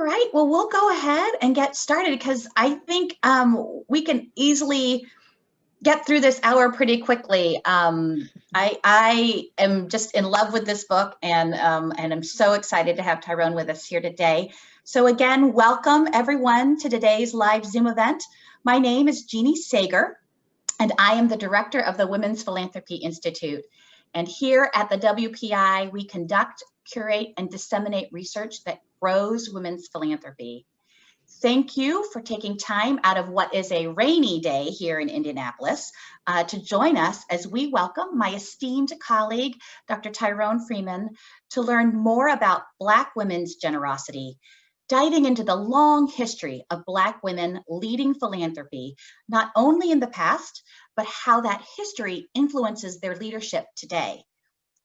right, well, we'll go ahead and get started because I think we can easily get through this hour pretty quickly. I am just in love with this book, and I'm so excited to have Tyrone with us here today. So again, welcome everyone to today's live Zoom event. My name is Jeannie Sager, and I am the director of the Women's Philanthropy Institute. And here at the WPI, we conduct, curate, and disseminate research that grows women's philanthropy. Thank you for taking time out of what is a rainy day here in Indianapolis to join us as we welcome my esteemed colleague, Dr. Tyrone Freeman, to learn more about Black women's generosity, diving into the long history of Black women leading philanthropy, not only in the past, but how that history influences their leadership today.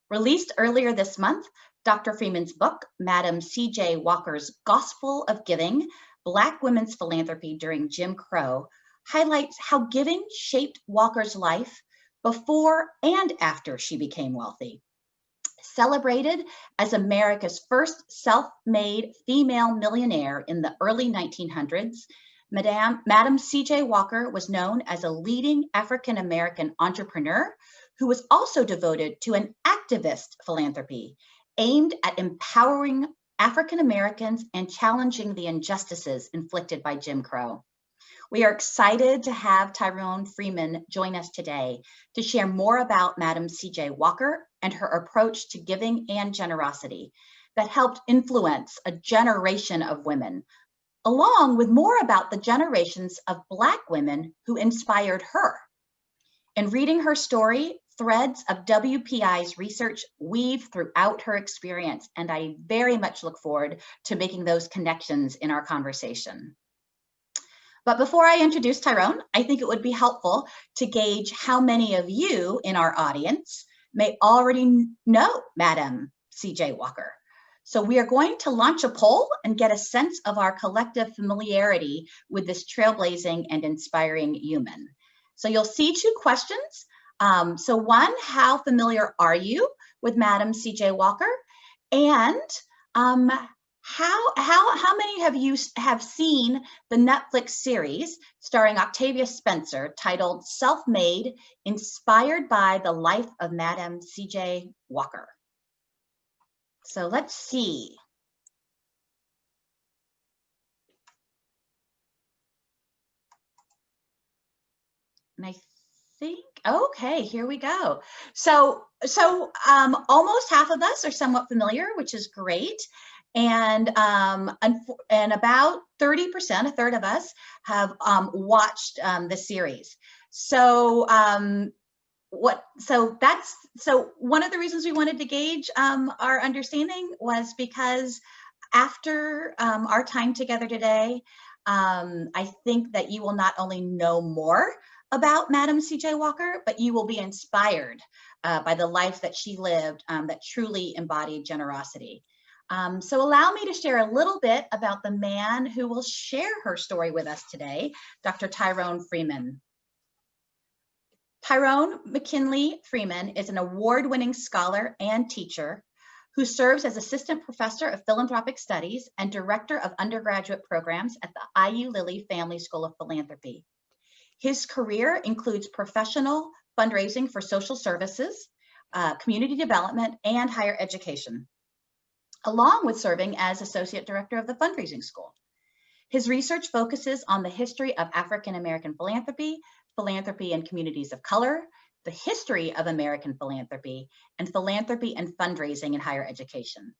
Released earlier this month, Dr. Freeman's book, Madam C.J. Walker's Gospel of Giving, Black Women's Philanthropy During Jim Crow, highlights how giving shaped Walker's life before and after she became wealthy. Celebrated as America's first self-made female millionaire in the early 1900s, Madam C.J. Walker was known as a leading African-American entrepreneur who was also devoted to an activist philanthropy aimed at empowering African Americans and challenging the injustices inflicted by Jim Crow. We are excited to have Tyrone Freeman join us today to share more about Madam C.J. Walker and her approach to giving and generosity that helped influence a generation of women, along with more about the generations of Black women who inspired her. In reading her story, threads of WPI's research weave throughout her experience, and I very much look forward to making those connections in our conversation. But before I introduce Tyrone, I think it would be helpful to gauge how many of you in our audience may already know Madam C.J. Walker. So we are going to launch a poll and get a sense of our collective familiarity with this trailblazing and inspiring human. So you'll see two questions. So one, how familiar are you with Madam C.J. Walker? And how many of you have seen the Netflix series starring Octavia Spencer titled Self-Made, inspired by the life of Madam C.J. Walker? So let's see. And I think, okay, here we go. So almost half of us are somewhat familiar, which is great. And about 30%, a third of us, have watched the series. So one of the reasons we wanted to gauge our understanding was because after our time together today, I think that you will not only know more about Madam C.J. Walker, but you will be inspired by the life that she lived that truly embodied generosity. So allow me to share a little bit about the man who will share her story with us today, Dr. Tyrone Freeman. Tyrone McKinley Freeman is an award-winning scholar and teacher who serves as assistant professor of philanthropic studies and director of undergraduate programs at the IU Lilly Family School of Philanthropy. His career includes professional fundraising for social services, community development, and higher education, along with serving as associate director of the fundraising school. His research focuses on the history of African American philanthropy, philanthropy in communities of color, the history of American philanthropy, and philanthropy and fundraising in higher education.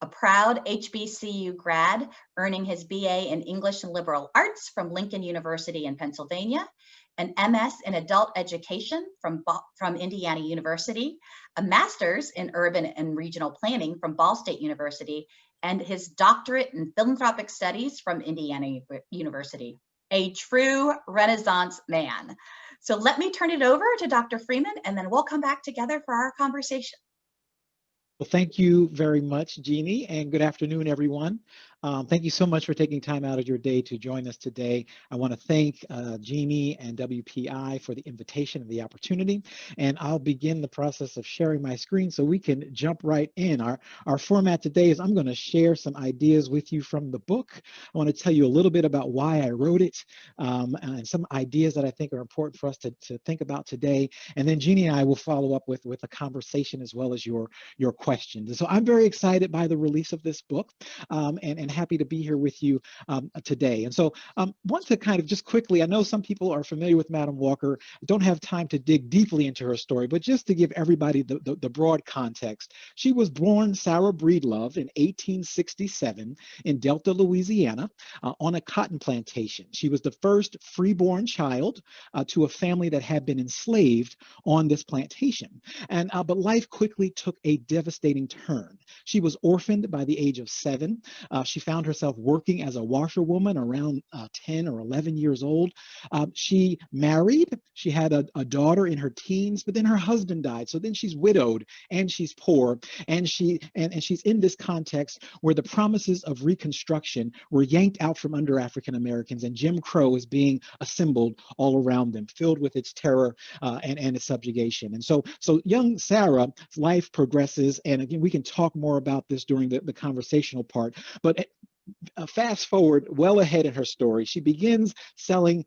A proud HBCU grad, earning his BA in English and Liberal Arts from Lincoln University in Pennsylvania, an MS in Adult Education from Indiana University, a master's in Urban and Regional Planning from Ball State University, and his doctorate in Philanthropic Studies from Indiana University. A true Renaissance man. So let me turn it over to Dr. Freeman, and then we'll come back together for our conversation. Well, thank you very much, Jeannie, and good afternoon, everyone. Thank you so much for taking time out of your day to join us today. I want to thank Jeannie and WPI for the invitation and the opportunity. And I'll begin the process of sharing my screen so we can jump right in. Our format today is I'm going to share some ideas with you from the book. I want to tell you a little bit about why I wrote it and some ideas that I think are important for us to think about today. And then Jeannie and I will follow up with a conversation as well as your questions. And so I'm very excited by the release of this book and happy to be here with you today. And so want to kind of just quickly, I know some people are familiar with Madam Walker, don't have time to dig deeply into her story, but just to give everybody the broad context, she was born Sarah Breedlove in 1867 in Delta, Louisiana, on a cotton plantation. She was the first freeborn child to a family that had been enslaved on this plantation. And but life quickly took a devastating turn. She was orphaned by the age of 7. She found herself working as a washerwoman around 10 or 11 years old. She married. She had a daughter in her teens, but then her husband died. So then she's widowed and she's poor, and she's in this context where the promises of Reconstruction were yanked out from under African Americans, and Jim Crow is being assembled all around them, filled with its terror and its subjugation. And so young Sarah's life progresses, and again, we can talk more about this during the conversational part, but fast forward well ahead in her story, she begins selling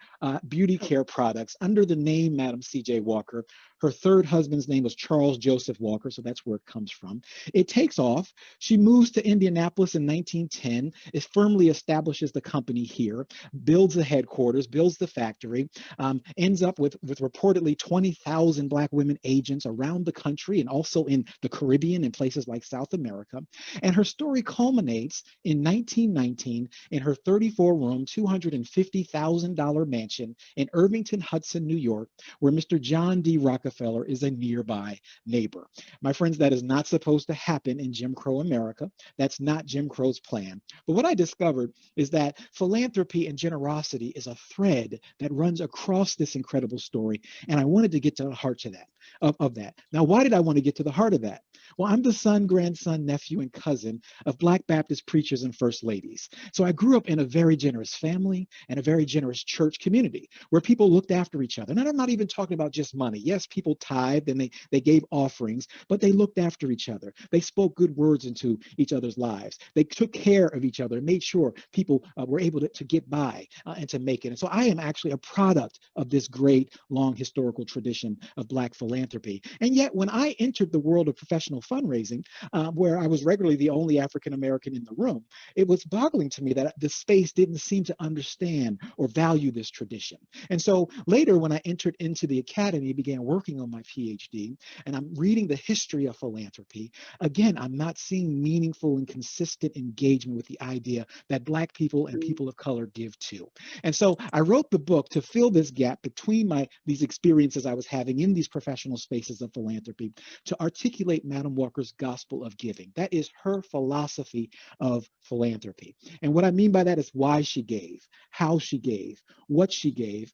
beauty care products under the name Madam C.J. Walker. Her third husband's name was Charles Joseph Walker, so that's where it comes from. It takes off. She moves to Indianapolis in 1910. It firmly establishes the company here, builds the headquarters, builds the factory, ends up with reportedly 20,000 Black women agents around the country and also in the Caribbean and places like South America. And her story culminates in 1919 in her 34-room, $250,000 mansion in Irvington, Hudson, New York, where Mr. John D. Rockefeller is a nearby neighbor. My friends, that is not supposed to happen in Jim Crow America. That's not Jim Crow's plan. But what I discovered is that philanthropy and generosity is a thread that runs across this incredible story. And I wanted to get to the heart of that. Now, why did I want to get to the heart of that? Well, I'm the son, grandson, nephew, and cousin of Black Baptist preachers and first ladies. So I grew up in a very generous family and a very generous church community where people looked after each other. And I'm not even talking about just money. Yes, people tithed and they gave offerings, but they looked after each other. They spoke good words into each other's lives. They took care of each other and made sure people were able to get by and to make it. And so I am actually a product of this great, long historical tradition of Black philanthropy. And yet, when I entered the world of professional fundraising, where I was regularly the only African American in the room, it was boggling to me that the space didn't seem to understand or value this tradition. And so later, when I entered into the academy, began working on my PhD, and I'm reading the history of philanthropy, again, I'm not seeing meaningful and consistent engagement with the idea that Black people and people of color give too. And so I wrote the book to fill this gap between these experiences I was having in these professional spaces of philanthropy, to articulate Madam Walker's gospel of giving. That is her philosophy of philanthropy. And what I mean by that is why she gave, how she gave, what she gave,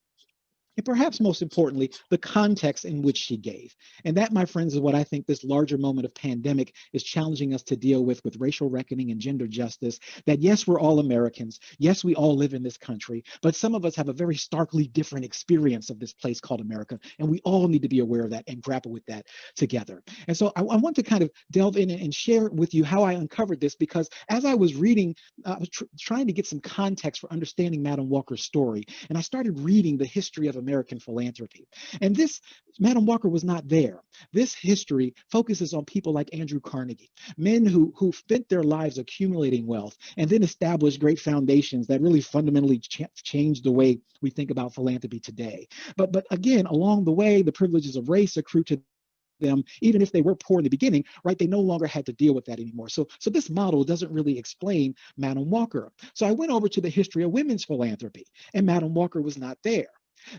and perhaps most importantly, the context in which she gave. And that, my friends, is what I think this larger moment of pandemic is challenging us to deal with racial reckoning and gender justice. That yes, we're all Americans. Yes, we all live in this country, but some of us have a very starkly different experience of this place called America. And we all need to be aware of that and grapple with that together. And so I want to kind of delve in and share with you how I uncovered this, because as I was reading, I was trying to get some context for understanding Madam Walker's story. And I started reading the history of American philanthropy. And this, Madam Walker was not there. This history focuses on people like Andrew Carnegie, men who spent their lives accumulating wealth and then established great foundations that really fundamentally changed the way we think about philanthropy today. But again, along the way, the privileges of race accrue to them, even if they were poor in the beginning, right? They no longer had to deal with that anymore. So this model doesn't really explain Madam Walker. So I went over to the history of women's philanthropy, and Madam Walker was not there.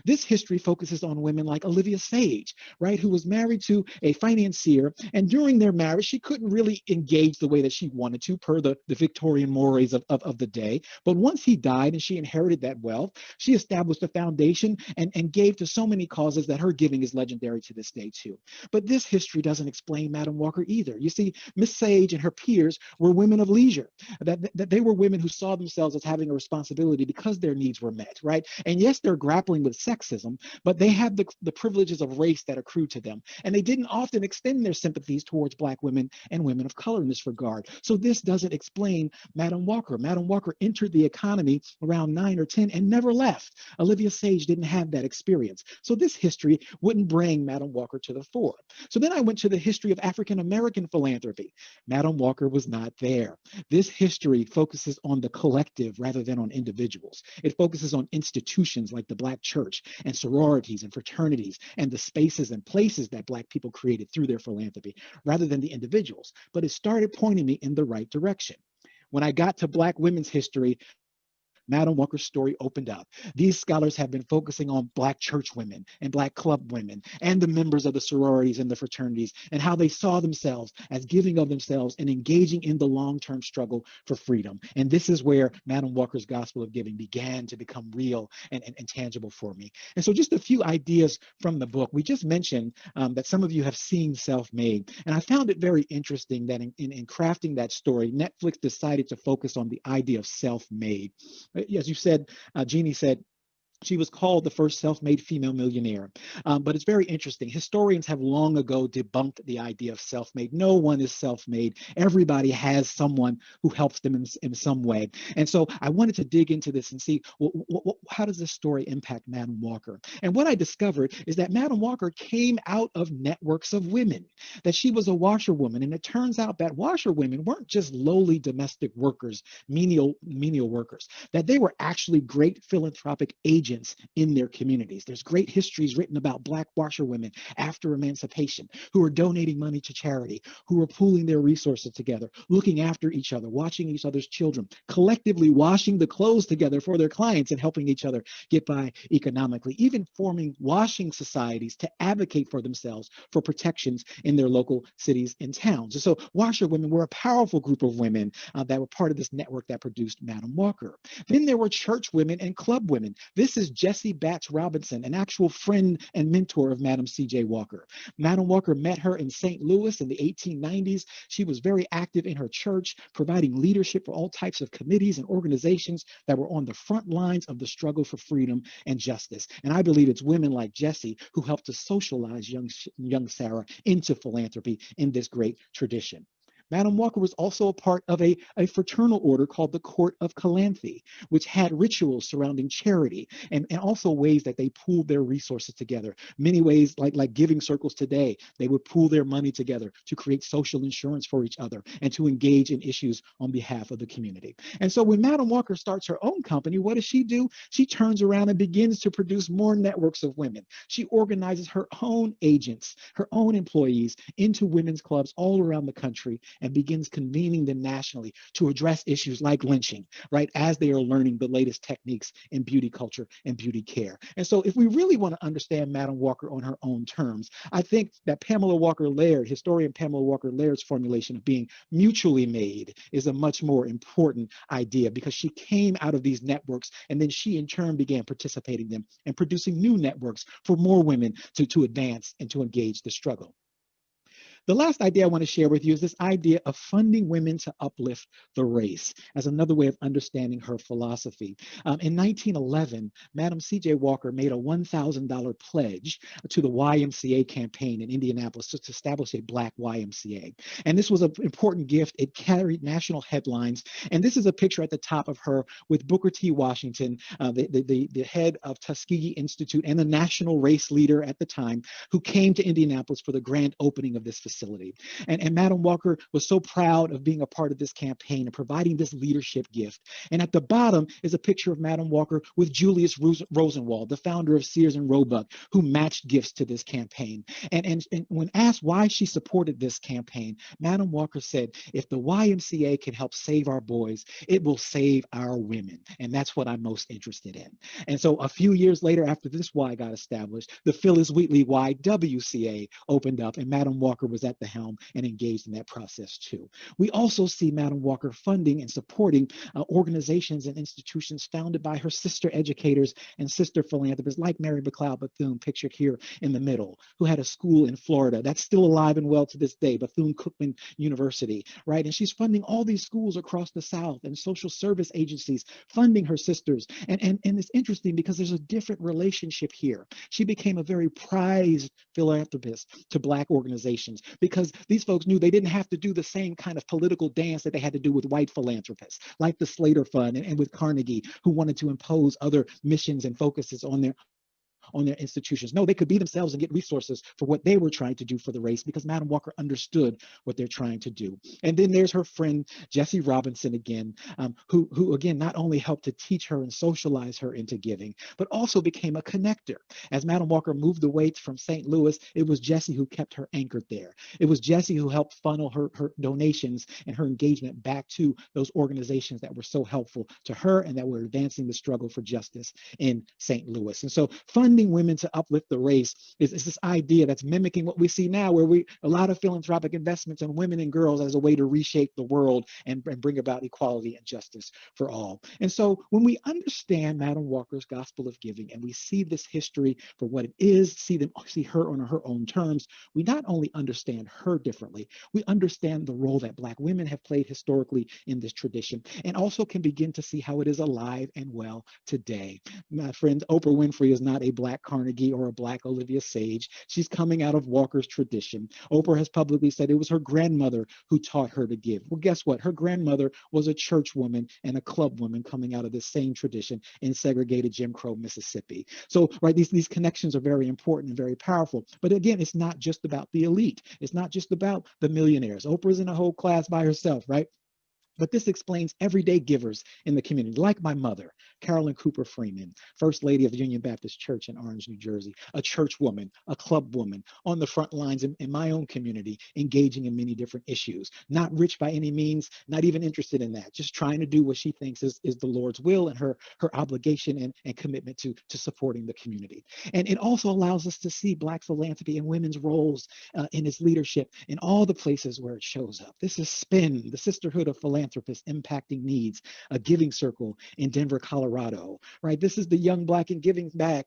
This history focuses on women like Olivia Sage, right, who was married to a financier, and during their marriage, she couldn't really engage the way that she wanted to per the Victorian mores of the day. But once he died and she inherited that wealth, she established a foundation and gave to so many causes that her giving is legendary to this day too. But this history doesn't explain Madam Walker either. You see, Miss Sage and her peers were women of leisure, that they were women who saw themselves as having a responsibility because their needs were met, right? And yes, they're grappling with sexism, but they have the privileges of race that accrue to them. And they didn't often extend their sympathies towards Black women and women of color in this regard. So this doesn't explain Madam Walker. Madam Walker entered the economy around 9 or 10 and never left. Olivia Sage didn't have that experience. So this history wouldn't bring Madam Walker to the fore. So then I went to the history of African American philanthropy. Madam Walker was not there. This history focuses on the collective rather than on individuals. It focuses on institutions like the Black church and sororities and fraternities and the spaces and places that Black people created through their philanthropy rather than the individuals. But it started pointing me in the right direction. When I got to Black women's history, Madam Walker's story opened up. These scholars have been focusing on Black church women and Black club women and the members of the sororities and the fraternities and how they saw themselves as giving of themselves and engaging in the long-term struggle for freedom. And this is where Madam Walker's gospel of giving began to become real and tangible for me. And so just a few ideas from the book. We just mentioned that some of you have seen Self-Made. And I found it very interesting that in crafting that story, Netflix decided to focus on the idea of self-made. As you said, Jeannie said, she was called the first self-made female millionaire. But it's very interesting. Historians have long ago debunked the idea of self-made. No one is self-made. Everybody has someone who helps them in some way. And so I wanted to dig into this and see, how does this story impact Madam Walker? And what I discovered is that Madam Walker came out of networks of women, that she was a washerwoman. And it turns out that washerwomen weren't just lowly domestic workers, menial workers, that they were actually great philanthropic agents in their communities. There's great histories written about Black washerwomen after emancipation who are donating money to charity, who are pooling their resources together, looking after each other, watching each other's children, collectively washing the clothes together for their clients and helping each other get by economically, even forming washing societies to advocate for themselves for protections in their local cities and towns. And so washerwomen were a powerful group of women that were part of this network that produced Madam Walker. Then there were church women and club women. This is Jessie Batts Robinson, an actual friend and mentor of Madam C.J. Walker. Madam Walker met her in St. Louis in the 1890s. She was very active in her church, providing leadership for all types of committees and organizations that were on the front lines of the struggle for freedom and justice. And I believe it's women like Jessie who helped to socialize young Sarah into philanthropy in this great tradition. Madam Walker was also a part of a fraternal order called the Court of Calanthe, which had rituals surrounding charity and also ways that they pooled their resources together. Many ways, like giving circles today, they would pool their money together to create social insurance for each other and to engage in issues on behalf of the community. And so when Madam Walker starts her own company, what does she do? She turns around and begins to produce more networks of women. She organizes her own agents, her own employees into women's clubs all around the country and begins convening them nationally to address issues like lynching, right, as they are learning the latest techniques in beauty culture and beauty care. And so if we really want to understand Madam Walker on her own terms, I think that Pamela Walker Laird, historian Pamela Walker Laird's formulation of being mutually made is a much more important idea because she came out of these networks and then she in turn began participating in them and producing new networks for more women to advance and to engage the struggle. The last idea I want to share with you is this idea of funding women to uplift the race as another way of understanding her philosophy. In 1911, Madam C.J. Walker made a $1,000 pledge to the YMCA campaign in Indianapolis to establish a Black YMCA. And this was an important gift. It carried national headlines. And this is a picture at the top of her with Booker T. Washington, the head of Tuskegee Institute and the national race leader at the time, who came to Indianapolis for the grand opening of this facility. facility. And Madam Walker was so proud of being a part of this campaign and providing this leadership gift. And at the bottom is a picture of Madam Walker with Julius Rosenwald, the founder of Sears and Roebuck, who matched gifts to this campaign. And when asked why she supported this campaign, Madam Walker said, if the YMCA can help save our boys, it will save our women. And that's what I'm most interested in. And so a few years later, after this Y got established, the Phyllis Wheatley YWCA opened up, and Madam Walker was at the helm and engaged in that process too. We also see Madam Walker funding and supporting organizations and institutions founded by her sister educators and sister philanthropists like Mary McLeod Bethune, pictured here in the middle, who had a school in Florida that's still alive and well to this day, Bethune-Cookman University, right? And she's funding all these schools across the South and social service agencies funding her sisters. And it's interesting because there's a different relationship here. She became a very prized philanthropist to Black organizations because these folks knew they didn't have to do the same kind of political dance that they had to do with white philanthropists, like the Slater Fund and with Carnegie, who wanted to impose other missions and focuses on their institutions. No, they could be themselves and get resources for what they were trying to do for the race because Madam Walker understood what they're trying to do. And then there's her friend, Jessie Robinson again, who again, not only helped to teach her and socialize her into giving, but also became a connector. As Madam Walker moved away from St. Louis, it was Jessie who kept her anchored there. It was Jessie who helped funnel her donations and her engagement back to those organizations that were so helpful to her and that were advancing the struggle for justice in St. Louis. And so funding women to uplift the race is this idea that's mimicking what we see now, where a lot of philanthropic investments in women and girls as a way to reshape the world and bring about equality and justice for all. And so when we understand Madam Walker's gospel of giving and we see this history for what it is, see her on her own terms, we not only understand her differently, we understand the role that Black women have played historically in this tradition, and also can begin to see how it is alive and well today. My friend, Oprah Winfrey is not a Black Carnegie or a Black Olivia Sage. She's coming out of Walker's tradition. Oprah has publicly said it was her grandmother who taught her to give. Well, guess what? Her grandmother was a church woman and a club woman coming out of the same tradition in segregated Jim Crow Mississippi. So, right, these connections are very important and very powerful. But again, it's not just about the elite. It's not just about the millionaires. Oprah's in a whole class by herself, right? But this explains everyday givers in the community, like my mother, Carolyn Cooper Freeman, First Lady of the Union Baptist Church in Orange, New Jersey, a church woman, a club woman, on the front lines in my own community, engaging in many different issues. Not rich by any means, not even interested in that, just trying to do what she thinks is the Lord's will and her obligation and commitment to supporting the community. And it also allows us to see Black philanthropy and women's roles in its leadership in all the places where it shows up. This is SPIN, the Sisterhood of Philanthropists Impacting Needs, a giving circle in Denver, Colorado, right? This is the Young Black and Giving Back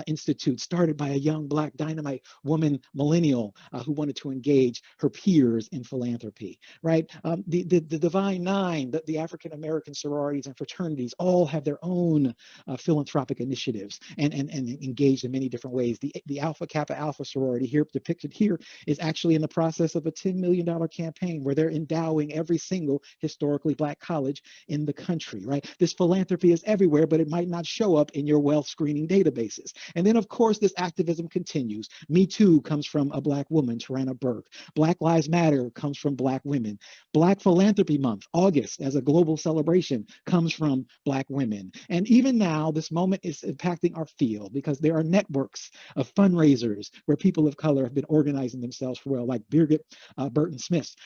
Institute, started by a young Black dynamite woman millennial who wanted to engage her peers in philanthropy, right? The Divine Nine, the African American sororities and fraternities all have their own philanthropic initiatives and engaged in many different ways. The Alpha Kappa Alpha sorority here depicted here is actually in the process of a $10 million campaign where they're endowing every single historically Black college in the country, right? This philanthropy is everywhere, but it might not show up in your wealth screening databases. And then, of course, this activism continues. Me Too comes from a Black woman, Tarana Burke. Black Lives Matter comes from Black women. Black Philanthropy Month, August, as a global celebration, comes from Black women. And even now, this moment is impacting our field because there are networks of fundraisers where people of color have been organizing themselves for well, like Birgit Burton Smith's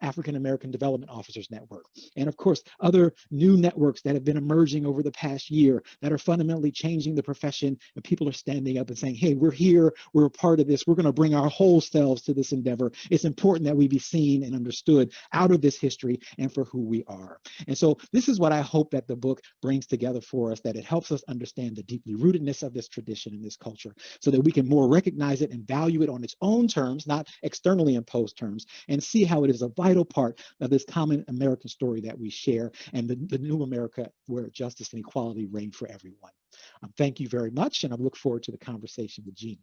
African American Development Officers Network. And of course, other new networks that have been emerging over the past year that are fundamentally changing the profession, and people are standing up and saying, hey, we're here, we're a part of this, we're going to bring our whole selves to this endeavor. It's important that we be seen and understood out of this history and for who we are. And so this is what I hope that the book brings together for us, that it helps us understand the deeply rootedness of this tradition and this culture so that we can more recognize it and value it on its own terms, not externally imposed terms, and see how it is a vital part of this common American story that we share and the new America where justice and equality reign for everyone. Thank you very much, and I look forward to the conversation with Jeannie.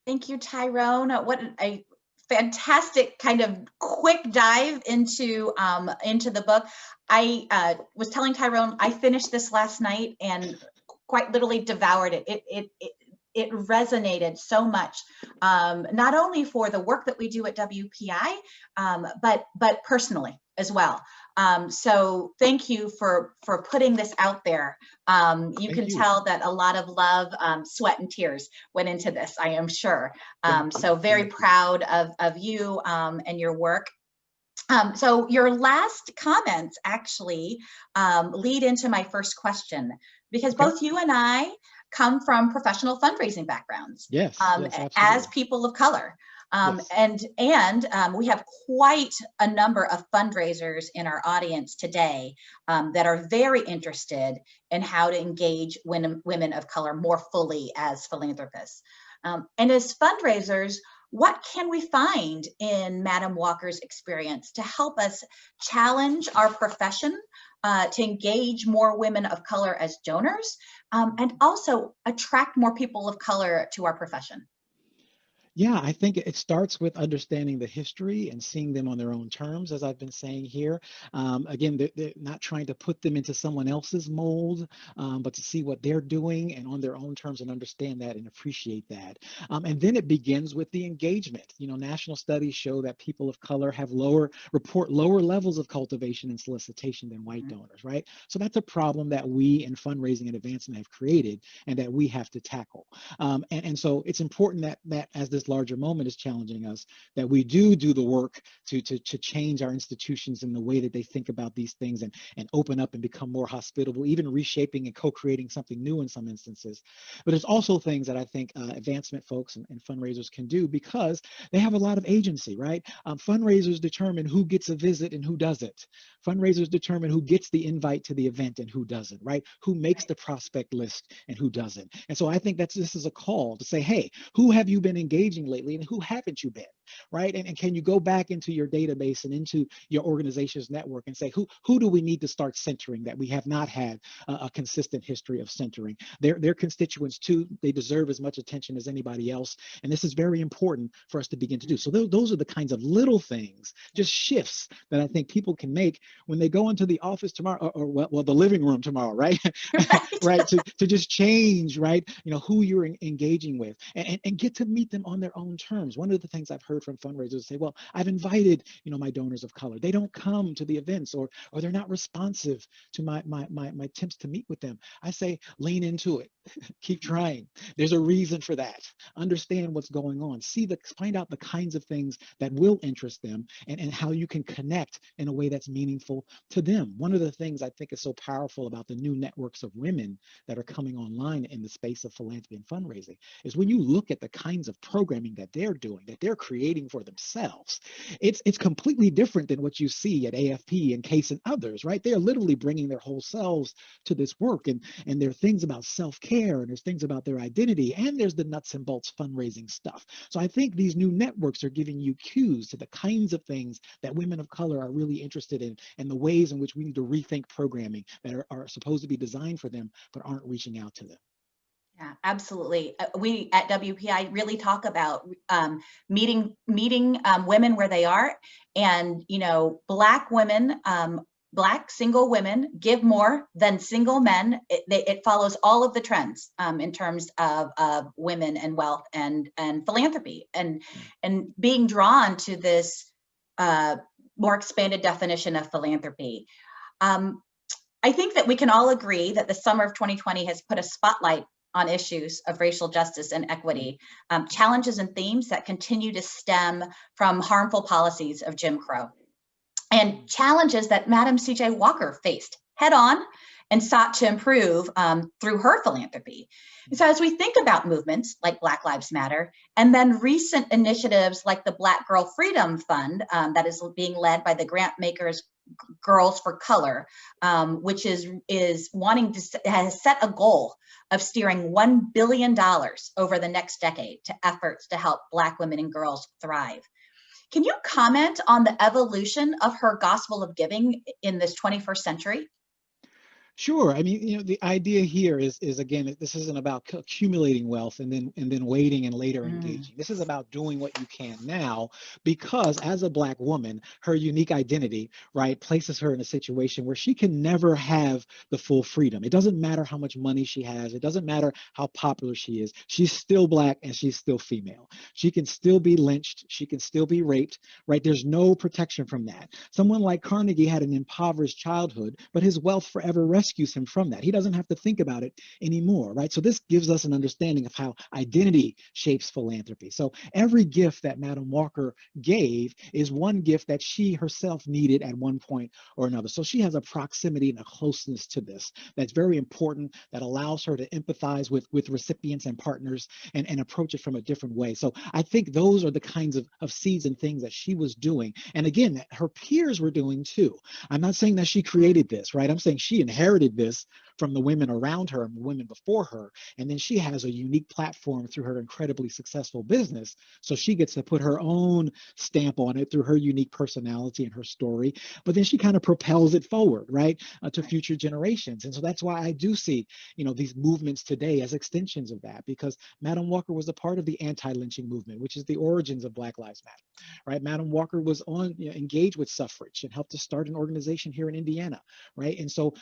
Thank you, Tyrone. What a fantastic kind of quick dive into the book. I was telling Tyrone I finished this last night, and quite literally devoured it. It resonated so much, not only for the work that we do at WPI, but personally as well. So thank you for putting this out there. You can tell that a lot of love, sweat, and tears went into this, I am sure. So very proud of you and your work. So your last comments actually lead into my first question, because both you and I come from professional fundraising backgrounds. Yes, as people of color. And we have quite a number of fundraisers in our audience today that are very interested in how to engage women of color more fully as philanthropists. And as fundraisers, what can we find in Madam Walker's experience to help us challenge our profession, to engage more women of color as donors, and also attract more people of color to our profession? Yeah, I think it starts with understanding the history and seeing them on their own terms, as I've been saying here. Again, they're not trying to put them into someone else's mold, but to see what they're doing and on their own terms and understand that and appreciate that. And then it begins with the engagement. You know, national studies show that people of color have report lower levels of cultivation and solicitation than white donors, right? So that's a problem that we in fundraising and advancement have created and that we have to tackle. And so it's important that as this larger moment is challenging us, that we do the work to change our institutions in the way that they think about these things and open up and become more hospitable, even reshaping and co-creating something new in some instances. But there's also things that I think advancement folks and fundraisers can do because they have a lot of agency, right? Fundraisers determine who gets a visit and who doesn't. Fundraisers determine who gets the invite to the event and who doesn't, right? Who makes the prospect list and who doesn't. And so I think this is a call to say, hey, who have you been engaging lately and who haven't you been, right? And can you go back into your database and into your organization's network and say, who do we need to start centering that we have not had a consistent history of centering? They're constituents too. They deserve as much attention as anybody else. And this is very important for us to begin to do. So those are the kinds of little things, just shifts that I think people can make when they go into the office tomorrow or the living room tomorrow, right? Right. To just change, right? You know, who you're engaging with and get to meet them on their own terms. One of the things I've heard from fundraisers say, well, I've invited, you know, my donors of color. They don't come to the events or they're not responsive to my attempts to meet with them. I say, lean into it. Keep trying. There's a reason for that. Understand what's going on. Find out the kinds of things that will interest them and how you can connect in a way that's meaningful to them. One of the things I think is so powerful about the new networks of women that are coming online in the space of philanthropy and fundraising is when you look at the kinds of programming that they're doing, that they're creating for themselves, it's completely different than what you see at AFP and CASE and others, right? They are literally bringing their whole selves to this work, and there are things about self-care, and there's things about their identity, and there's the nuts and bolts fundraising stuff. So I think these new networks are giving you cues to the kinds of things that women of color are really interested in and the ways in which we need to rethink programming that are supposed to be designed for them but aren't reaching out to them. Yeah, absolutely. We at WPI really talk about meeting women where they are, and you know, Black women, Black single women give more than single men. It follows all of the trends in terms of women and wealth and philanthropy, and being drawn to this more expanded definition of philanthropy. I think that we can all agree that the summer of 2020 has put a spotlight on issues of racial justice and equity, challenges and themes that continue to stem from harmful policies of Jim Crow, and challenges that Madam C.J. Walker faced head on and sought to improve through her philanthropy. And so as we think about movements like Black Lives Matter, and then recent initiatives like the Black Girl Freedom Fund that is being led by the grant makers Girls for Color, which is wanting to has set a goal of steering $1 billion over the next decade to efforts to help Black women and girls thrive. Can you comment on the evolution of her gospel of giving in this 21st century? Sure. I mean, the idea here is again, this isn't about accumulating wealth and then waiting and later Mm, engaging. This is about doing what you can now, because as a Black woman, her unique identity, right, places her in a situation where she can never have the full freedom. It doesn't matter how much money she has. It doesn't matter how popular she is. She's still Black and she's still female. She can still be lynched. She can still be raped, right? There's no protection from that. Someone like Carnegie had an impoverished childhood, but his wealth forever rescues him from that. He doesn't have to think about it anymore, right? So this gives us an understanding of how identity shapes philanthropy. So every gift that Madam Walker gave is one gift that she herself needed at one point or another. So she has a proximity and a closeness to this that's very important, that allows her to empathize with recipients and partners and approach it from a different way. So I think those are the kinds of seeds and things that she was doing. And again, that her peers were doing too. I'm not saying that she created this, right? I'm saying she inherited this from the women around her and the women before her. And then she has a unique platform through her incredibly successful business. So she gets to put her own stamp on it through her unique personality and her story. But then she kind of propels it forward, right, to future generations. And so that's why I do see, these movements today as extensions of that, because Madam Walker was a part of the anti-lynching movement, which is the origins of Black Lives Matter, right? Madam Walker was engaged with suffrage and helped to start an organization here in Indiana, right? And so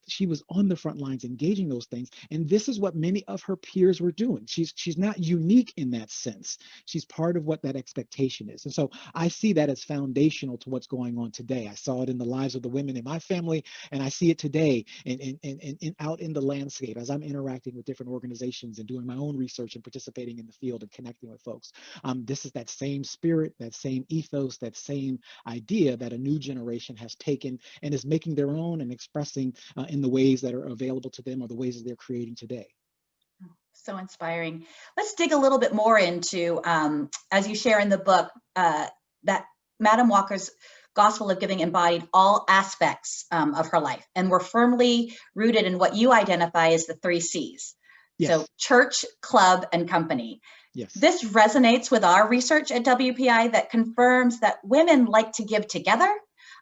she was on the front lines engaging those things. And this is what many of her peers were doing. She's not unique in that sense. She's part of what that expectation is. And so I see that as foundational to what's going on today. I saw it in the lives of the women in my family, and I see it today in out in the landscape as I'm interacting with different organizations and doing my own research and participating in the field and connecting with folks. This is that same spirit, that same ethos, that same idea that a new generation has taken and is making their own and expressing in the ways that are available to them or the ways that they're creating today. so inspiring. Let's dig a little bit more into, as you share in the book, that Madam Walker's Gospel of Giving embodied all aspects of her life and were firmly rooted in what you identify as the 3 C's. Yes. So church, club, and company. Yes. This resonates with our research at WPI that confirms that women like to give together,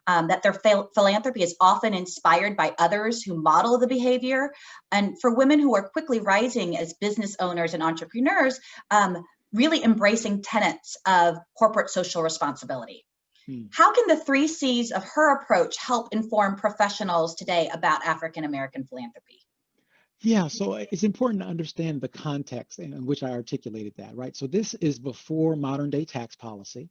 that their philanthropy is often inspired by others who model the behavior. And for women who are quickly rising as business owners and entrepreneurs, really embracing tenets of corporate social responsibility. How can the 3 C's of her approach help inform professionals today about African American philanthropy? Yeah, so it's important to understand the context in which I articulated that, right? So this is before modern day tax policy.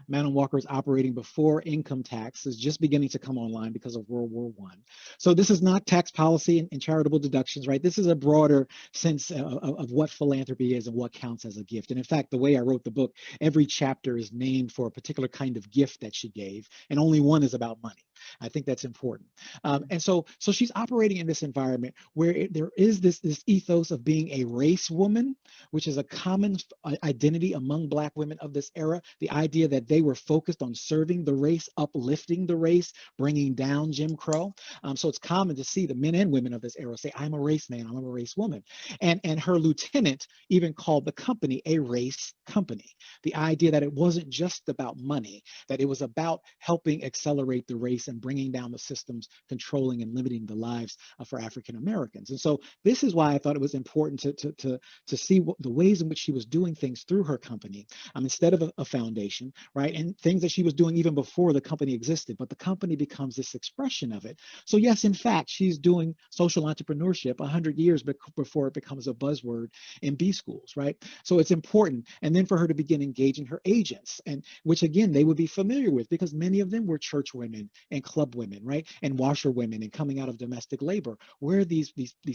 Madam Walker is operating before income tax is just beginning to come online because of World War I. So this is not tax policy and charitable deductions, right? This is a broader sense of what philanthropy is and what counts as a gift. And in fact, the way I wrote the book, every chapter is named for a particular kind of gift that she gave, and only one is about money. I think that's important. And so she's operating in this environment where there is this ethos of being a race woman, which is a common identity among Black women of this era. The idea that they were focused on serving the race, uplifting the race, bringing down Jim Crow. So it's common to see the men and women of this era say, I'm a race man, I'm a race woman. And her lieutenant even called the company a race company. The idea that it wasn't just about money, that it was about helping accelerate the race and bringing down the systems controlling and limiting the lives for African Americans. And so this is why I thought it was important to see the ways in which she was doing things through her company, instead of a foundation, right? And things that she was doing even before the company existed, but the company becomes this expression of it. So yes, in fact, she's doing social entrepreneurship 100 years before it becomes a buzzword in B schools, right? So it's important. And then for her to begin engaging her agents, and which again, they would be familiar with because many of them were church women and club women, right? And washer women and coming out of domestic labor, where these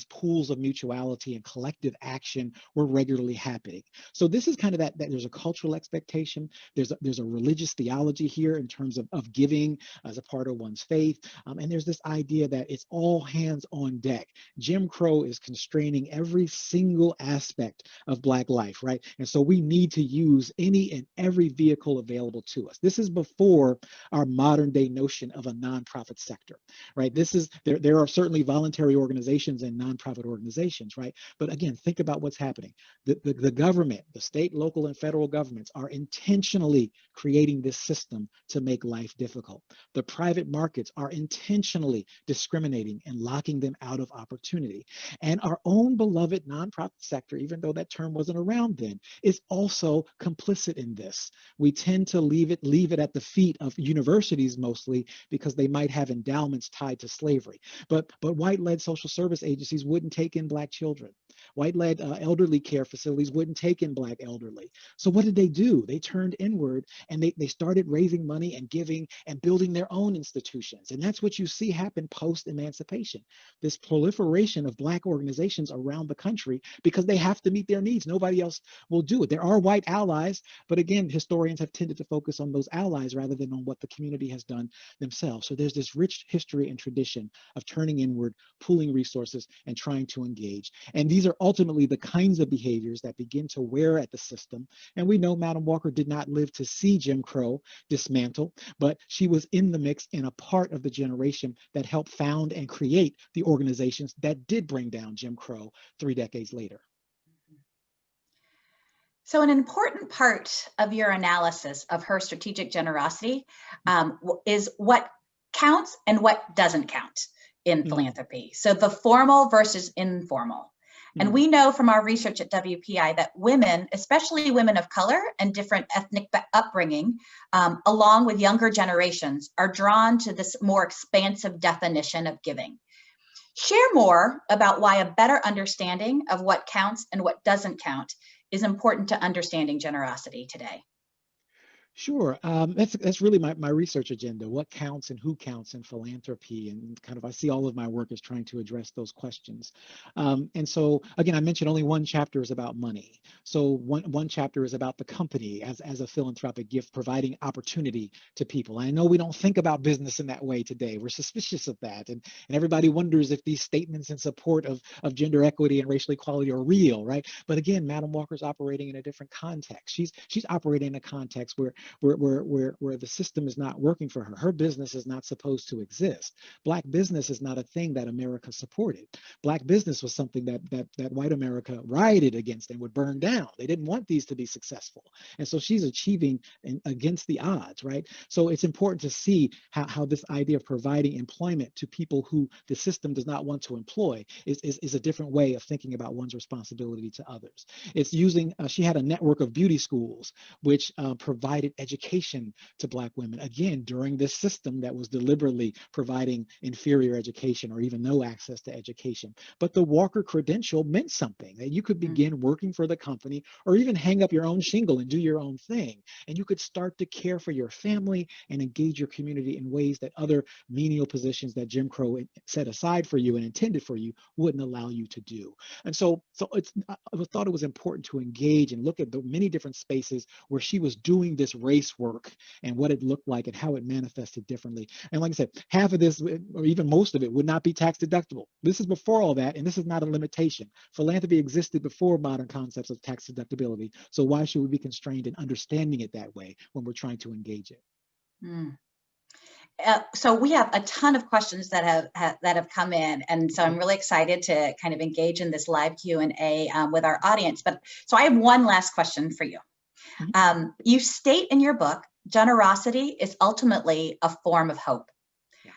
pools of mutuality and collective action were regularly happening. So this is kind of that there's a cultural expectation. There's a religious theology here in terms of giving as a part of one's faith. And there's this idea that it's all hands on deck. Jim Crow is constraining every single aspect of Black life, right? And so we need to use any and every vehicle available to us. This is before our modern day notion of a nonprofit sector, right? There are certainly voluntary organizations and nonprofit organizations, right? But again, think about what's happening. The government, the state, local, and federal governments are intentionally creating this system to make life difficult. The private markets are intentionally discriminating and locking them out of opportunity. And our own beloved nonprofit sector, even though that term wasn't around then, is also complicit in this. We tend to leave it at the feet of universities mostly because they might have endowments tied to slavery. But white-led social service agencies wouldn't take in Black children. White-led elderly care facilities wouldn't take in Black elderly. So what did they do? They turned inward and they started raising money and giving and building their own institutions. And that's what you see happen post-emancipation. This proliferation of Black organizations around the country because they have to meet their needs. Nobody else will do it. There are white allies, but again, historians have tended to focus on those allies rather than on what the community has done themselves. So there's this rich history and tradition of turning inward, pooling resources, and trying to engage. And these are ultimately the kinds of behaviors that begin to wear at the system. And we know Madam Walker did not live to see Jim Crow dismantle, but she was in the mix and a part of the generation that helped found and create the organizations that did bring down Jim Crow 3 decades later. So an important part of your analysis of her strategic generosity is what counts and what doesn't count in philanthropy. So the formal versus informal. And we know from our research at WPI that women, especially women of color and different ethnic upbringing, along with younger generations, are drawn to this more expansive definition of giving. Share more about why a better understanding of what counts and what doesn't count is important to understanding generosity today. Sure. That's really my research agenda. What counts and who counts in philanthropy, and kind of I see all of my work is trying to address those questions. And so again, I mentioned only one chapter is about money. So one chapter is about the company as a philanthropic gift, providing opportunity to people. I know we don't think about business in that way today. We're suspicious of that, and everybody wonders if these statements in support of gender equity and racial equality are real, right? But again, Madam Walker's operating in a different context. She's operating in a context where the system is not working for her. Her business is not supposed to exist. Black business is not a thing that America supported. Black business was something that white America rioted against and would burn down. They didn't want these to be successful. And so she's achieving against the odds, right? So it's important to see how this idea of providing employment to people who the system does not want to employ is a different way of thinking about one's responsibility to others. It's using, she had a network of beauty schools, which provided education to Black women, again, during this system that was deliberately providing inferior education or even no access to education. But the Walker credential meant something, that you could begin working for the company or even hang up your own shingle and do your own thing. And you could start to care for your family and engage your community in ways that other menial positions that Jim Crow set aside for you and intended for you wouldn't allow you to do. And so I thought it was important to engage and look at the many different spaces where she was doing this race work and what it looked like and how it manifested differently. And like I said, half of this, or even most of it, would not be tax deductible. This is before all that, and this is not a limitation. Philanthropy existed before modern concepts of tax deductibility. So why should we be constrained in understanding it that way when we're trying to engage it? So we have a ton of questions that have come in, and so I'm really excited to kind of engage in this live Q&A with our audience. But so I have one last question for you. You state in your book, generosity is ultimately a form of hope. Yeah.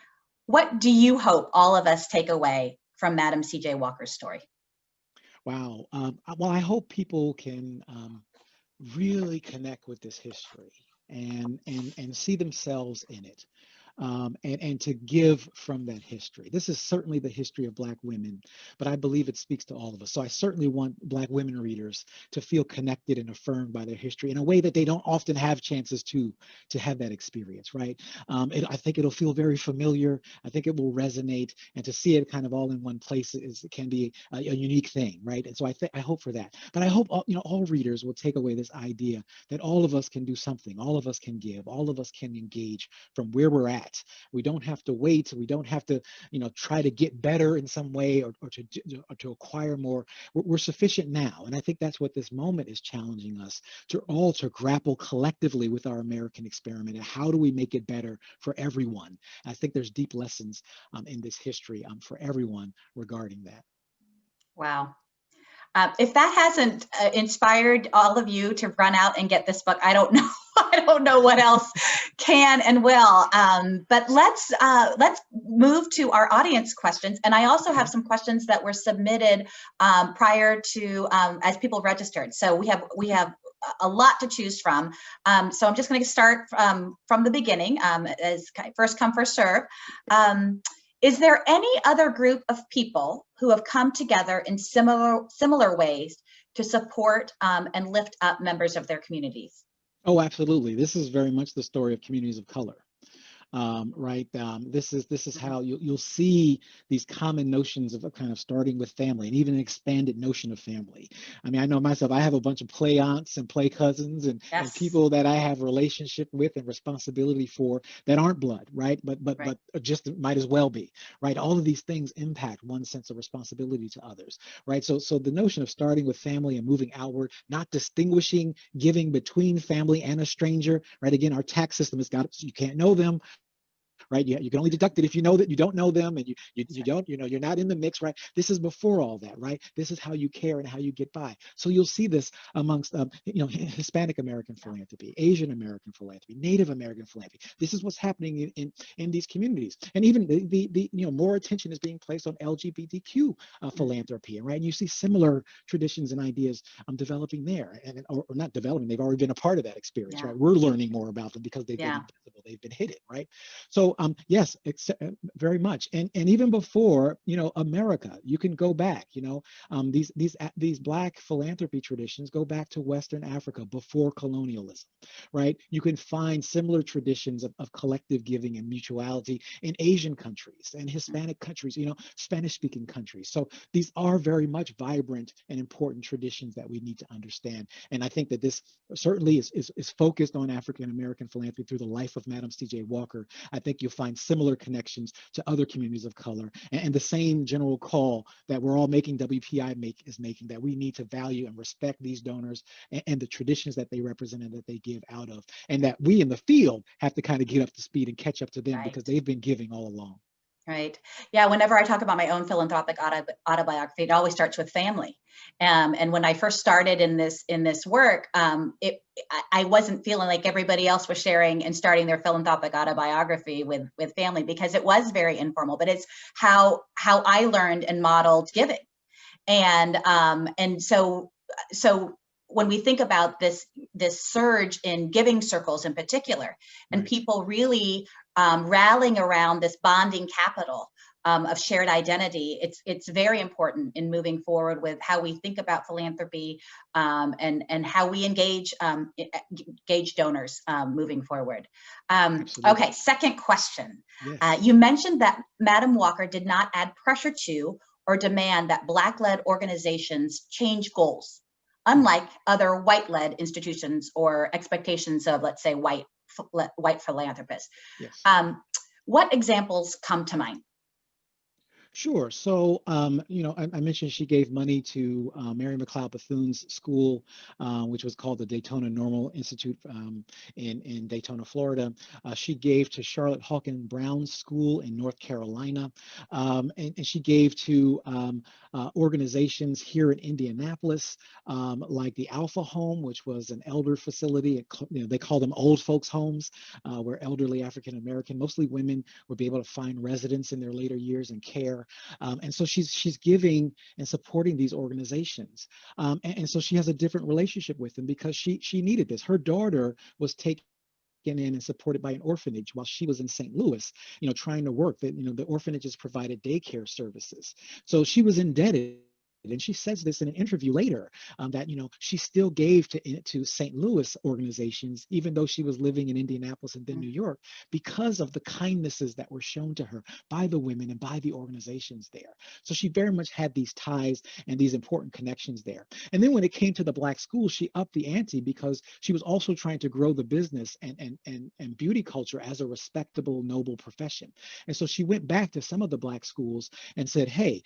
What do you hope all of us take away from Madam C.J. Walker's story? Wow. Well, I hope people can really connect with this history and see themselves in it. And to give from that history. This is certainly the history of Black women, but I believe it speaks to all of us. So I certainly want Black women readers to feel connected and affirmed by their history in a way that they don't often have chances to have that experience, right? I think it'll feel very familiar. I think it will resonate, and to see it kind of all in one place can be a unique thing, right? And so I hope for that. But I hope all readers will take away this idea that all of us can do something, all of us can give, all of us can engage from where we're at that. We don't have to wait. We don't have to, try to get better in some way or to acquire more. We're sufficient now. And I think that's what this moment is challenging us to grapple collectively with our American experiment and how do we make it better for everyone. I think there's deep lessons in this history for everyone regarding that. Wow. If that hasn't inspired all of you to run out and get this book, I don't know. I don't know what else can and will. But let's move to our audience questions. And I also have some questions that were submitted prior to as people registered. So we have a lot to choose from. So I'm just going to start from the beginning, as first come, first serve. Is there any other group of people who have come together in similar ways to support and lift up members of their communities? Oh, absolutely. This is very much the story of communities of color. Right? This is how you'll see these common notions of kind of starting with family and even an expanded notion of family. I mean, I know myself, I have a bunch of play aunts and play cousins and people that I have relationship with and responsibility for that aren't blood, right? But just might as well be, right? All of these things impact one's sense of responsibility to others, right? So the notion of starting with family and moving outward, not distinguishing giving between family and a stranger, right? Again, our tax system has got, you can't know them, right? You can only deduct it if you know that you don't know them and you don't, you're not in the mix, right? This is before all that, right? This is how you care and how you get by. So you'll see this amongst, Hispanic American philanthropy, Asian American philanthropy, Native American philanthropy. This is what's happening in these communities. And even the more attention is being placed on LGBTQ philanthropy, right? And you see similar traditions and ideas developing there, or not developing, they've already been a part of that experience, right? We're learning more about them because they've been invisible, they've been hidden, right? So yes, very much, and even before America, you can go back. These Black philanthropy traditions go back to Western Africa before colonialism, right? You can find similar traditions of collective giving and mutuality in Asian countries and Hispanic countries, Spanish-speaking countries. So these are very much vibrant and important traditions that we need to understand. And I think that this certainly is focused on African American philanthropy through the life of Madam C.J. Walker. I think you'll find similar connections to other communities of color and the same general call that we're all making, WPI is making, that we need to value and respect these donors and the traditions that they represent and that they give out of, and that we in the field have to kind of get up to speed and catch up to them because they've been giving all along. Right. Yeah. Whenever I talk about my own philanthropic autobiography, it always starts with family. And when I first started in this work, I wasn't feeling like everybody else was sharing and starting their philanthropic autobiography with family, because it was very informal. But it's how I learned and modeled giving, and so when we think about this surge in giving circles in particular, and people really rallying around this bonding capital of shared identity, it's very important in moving forward with how we think about philanthropy and how we engage donors moving forward. Okay, second question. Yes. You mentioned that Madam Walker did not add pressure to or demand that Black-led organizations change goals, unlike other white-led institutions or expectations of, let's say, white philanthropists. Yes. What examples come to mind? Sure. So, I mentioned she gave money to Mary McLeod Bethune's school, which was called the Daytona Normal Institute in Daytona, Florida. She gave to Charlotte Hawken Brown's school in North Carolina. And she gave to organizations here in Indianapolis, like the Alpha Home, which was an elder facility. They call them old folks homes, where elderly African American, mostly women, would be able to find residence in their later years and care. And so she's giving and supporting these organizations. And so she has a different relationship with them because she needed this. Her daughter was taken in and supported by an orphanage while she was in St. Louis, trying to work. That the orphanages provided daycare services. So she was indebted and she says this in an interview later, that, you know, she still gave to St. Louis organizations, even though she was living in Indianapolis and then New York, because of the kindnesses that were shown to her by the women and by the organizations there. So she very much had these ties and these important connections there. And then when it came to the Black schools, she upped the ante because she was also trying to grow the business and beauty culture as a respectable, noble profession. And so she went back to some of the Black schools and said, hey,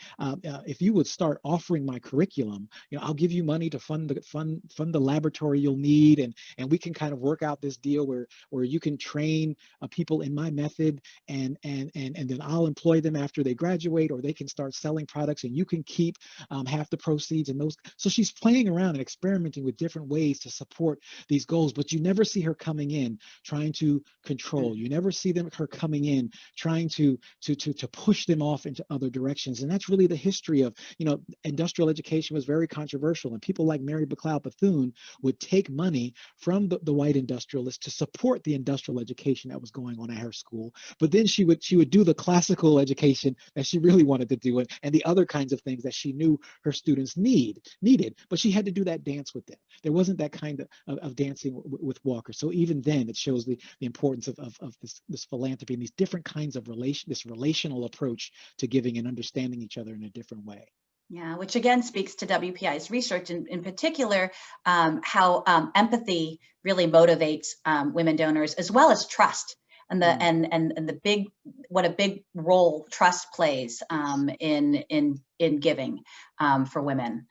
if you would start offering my curriculum, you know, I'll give you money to fund the laboratory you'll need, and we can kind of work out this deal where you can train people in my method, and then I'll employ them after they graduate, or they can start selling products, and you can keep half the proceeds and those. So she's playing around and experimenting with different ways to support these goals, but you never see her coming in trying to control. You never see her coming in trying to push them off into other directions. And that's really the history of, you know, industrial education was very controversial, and people like Mary McLeod Bethune would take money from the white industrialists to support the industrial education that was going on at her school. But then she would do the classical education that she really wanted to do, and the other kinds of things that she knew her students needed. But she had to do that dance with them. There wasn't that kind of dancing with Walker. So even then, it shows the importance of this philanthropy and these different kinds of this relational approach to giving and understanding each other in a different way. Yeah, which again speaks to WPI's research, in particular, how empathy really motivates women donors, as well as trust, and the what a big role trust plays in giving for women.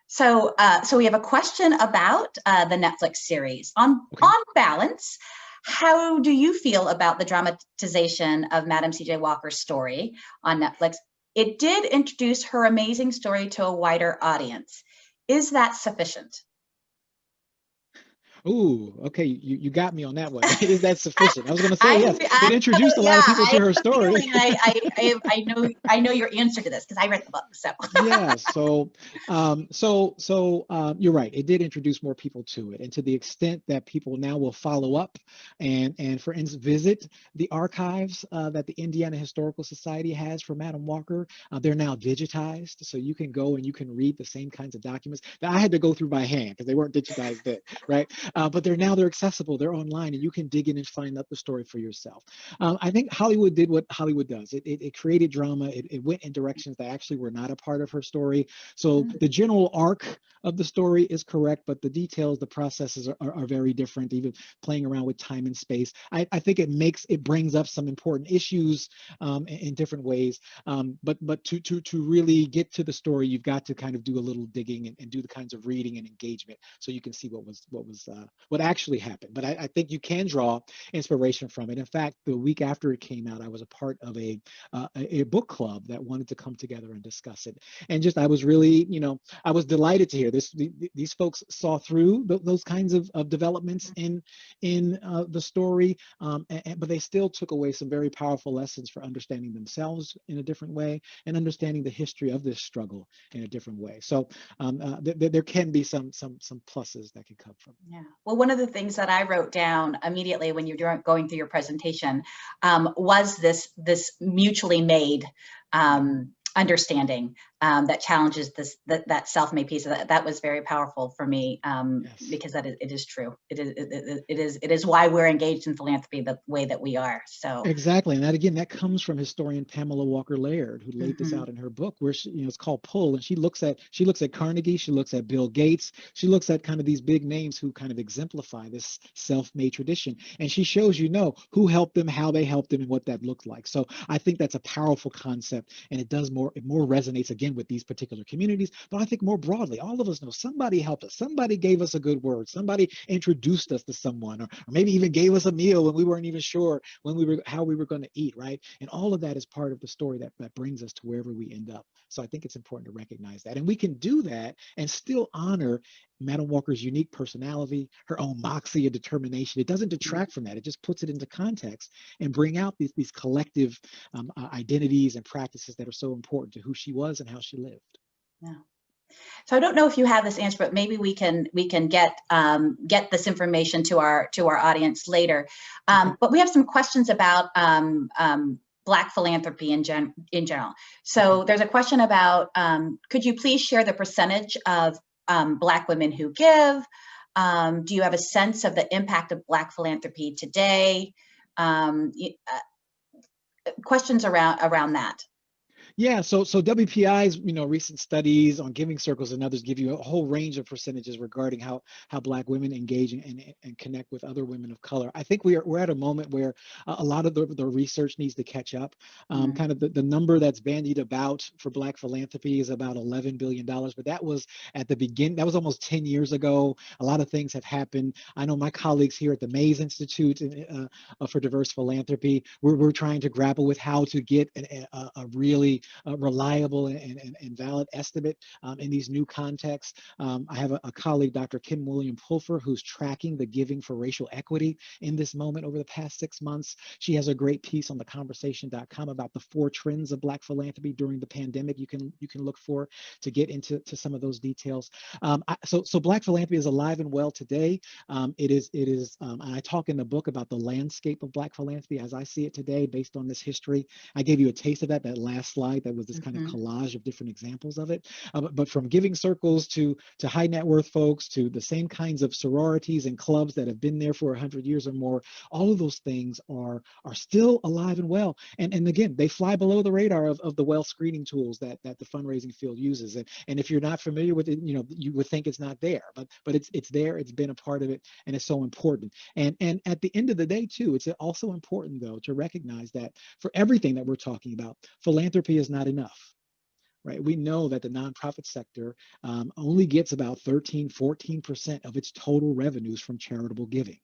So we have a question about the Netflix series. On balance, how do you feel about the dramatization of Madam C.J. Walker's story on Netflix? It did introduce her amazing story to a wider audience. Is that sufficient? Ooh, okay, you got me on that one. Is that sufficient? I was going to say, yes, it introduced a lot of people to her story. I know your answer to this because I read the book. So yeah, you're right. It did introduce more people to it, and to the extent that people now will follow up and for instance visit the archives that the Indiana Historical Society has for Madam Walker. They're now digitized, so you can go and you can read the same kinds of documents that I had to go through by hand because they weren't digitized then, right? But they're accessible, they're online, and you can dig in and find out the story for yourself. I think Hollywood did what Hollywood does. It created drama. It went in directions that actually were not a part of her story. So the general arc of the story is correct, but the details, the processes are very different, even playing around with time and space. I think it brings up some important issues in different ways. But to really get to the story, you've got to kind of do a little digging and do the kinds of reading and engagement so you can see what actually happened. But I think you can draw inspiration from it. In fact, the week after it came out, I was a part of a book club that wanted to come together and discuss it. And I was really, I was delighted to hear this. These folks saw through those kinds of developments in the story, but they still took away some very powerful lessons for understanding themselves in a different way and understanding the history of this struggle in a different way. So there can be some pluses that can come from it. Yeah. Well, one of the things that I wrote down immediately when you were going through your presentation was this mutually made understanding that challenges that self-made piece. That was very powerful for me because it is true. It is why we're engaged in philanthropy the way that we are. So exactly, and that comes from historian Pamela Walker Laird, who laid this out in her book, where it's called Pull, and she looks at Carnegie, she looks at Bill Gates, she looks at kind of these big names who kind of exemplify this self-made tradition, and she shows who helped them, how they helped them, and what that looked like. So I think that's a powerful concept, and it more resonates again with these particular communities, but I think more broadly, all of us know somebody helped us, somebody gave us a good word, somebody introduced us to someone, or maybe even gave us a meal when we weren't even sure how we were going to eat, right? And all of that is part of the story that brings us to wherever we end up. So I think it's important to recognize that, and we can do that and still honor Madam Walker's unique personality, her own moxie and determination. It doesn't detract from that. It just puts it into context and bring out these collective identities and practices that are so important to who she was and how she lived. Yeah. So I don't know if you have this answer, but maybe we can get this information to our audience later. But we have some questions about Black philanthropy in general. So there's a question about, could you please share the percentage of Black women who give? Do you have a sense of the impact of Black philanthropy today? Questions around that. Yeah, so WPI's recent studies on giving circles and others give you a whole range of percentages regarding how Black women engage and connect with other women of color. I think we're at a moment where a lot of the research needs to catch up. Kind of the number that's bandied about for Black philanthropy is about $11 billion, but that was at the beginning. That was almost 10 years ago. A lot of things have happened. I know my colleagues here at the Mays Institute for Diverse Philanthropy, we're trying to grapple with how to get a really reliable and valid estimate in these new contexts. I have a colleague, Dr. Kim William Pulfer, who's tracking the giving for racial equity in this moment over the past 6 months. She has a great piece on theconversation.com about the 4 trends of Black philanthropy during the pandemic. You can look for to get into some of those details. So Black philanthropy is alive and well today. It is, and I talk in the book about the landscape of Black philanthropy as I see it today, based on this history. I gave you a taste of that last slide. That was this kind of collage of different examples of it. But from giving circles to high net worth folks, to the same kinds of sororities and clubs that have been there for 100 years or more, all of those things are still alive and well. And again, they fly below the radar of the wealth screening tools that the fundraising field uses. And if you're not familiar with it, you would think it's not there, but it's there. It's been a part of it, and it's so important. And at the end of the day, too, it's also important, though, to recognize that for everything that we're talking about, philanthropy is not enough, right? We know that the nonprofit sector only gets about 13-14% of its total revenues from charitable giving.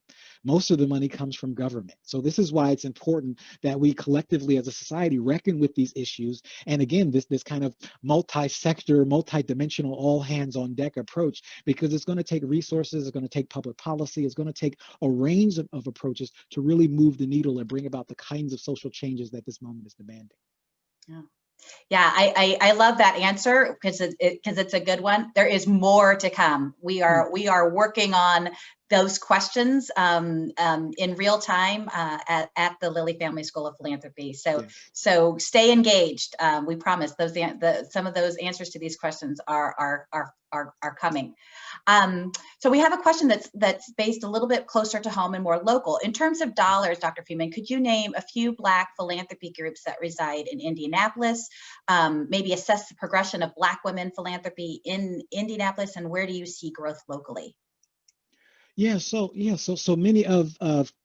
Most of the money comes from government. So this is why it's important that we collectively as a society reckon with these issues. And again, this kind of multi-sector, multi-dimensional, all hands on deck approach, because it's going to take resources, it's going to take public policy, it's going to take a range of approaches to really move the needle and bring about the kinds of social changes that this moment is demanding. Yeah. Yeah, I love that answer because it's a good one. There is more to come. We are working on those questions in real time at the Lilly Family School of Philanthropy. So Yes. So stay engaged. We promise those some of those answers to these questions are coming. So we have a question that's based a little bit closer to home and more local. In terms of dollars, Dr. Freeman, could you name a few Black philanthropy groups that reside in Indianapolis? Maybe assess the progression of Black women philanthropy in Indianapolis, and where do you see growth locally? So many of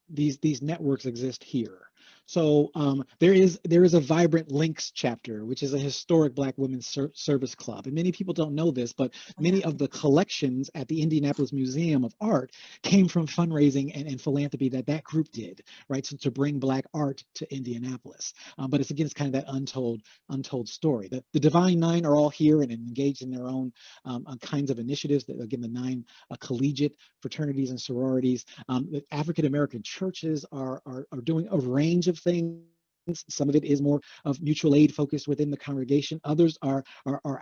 these networks exist here. So there is a vibrant Links chapter, which is a historic Black women's service club. And many people don't know this, but many of the collections at the Indianapolis Museum of Art came from fundraising and philanthropy that group did, right? So to bring Black art to Indianapolis. But it's kind of that untold story. The Divine Nine are all here and engaged in their own kinds of initiatives. Again, the 9 collegiate fraternities and sororities. The African American churches are doing a range of things. Some of it is more of mutual aid focused within the congregation. Others are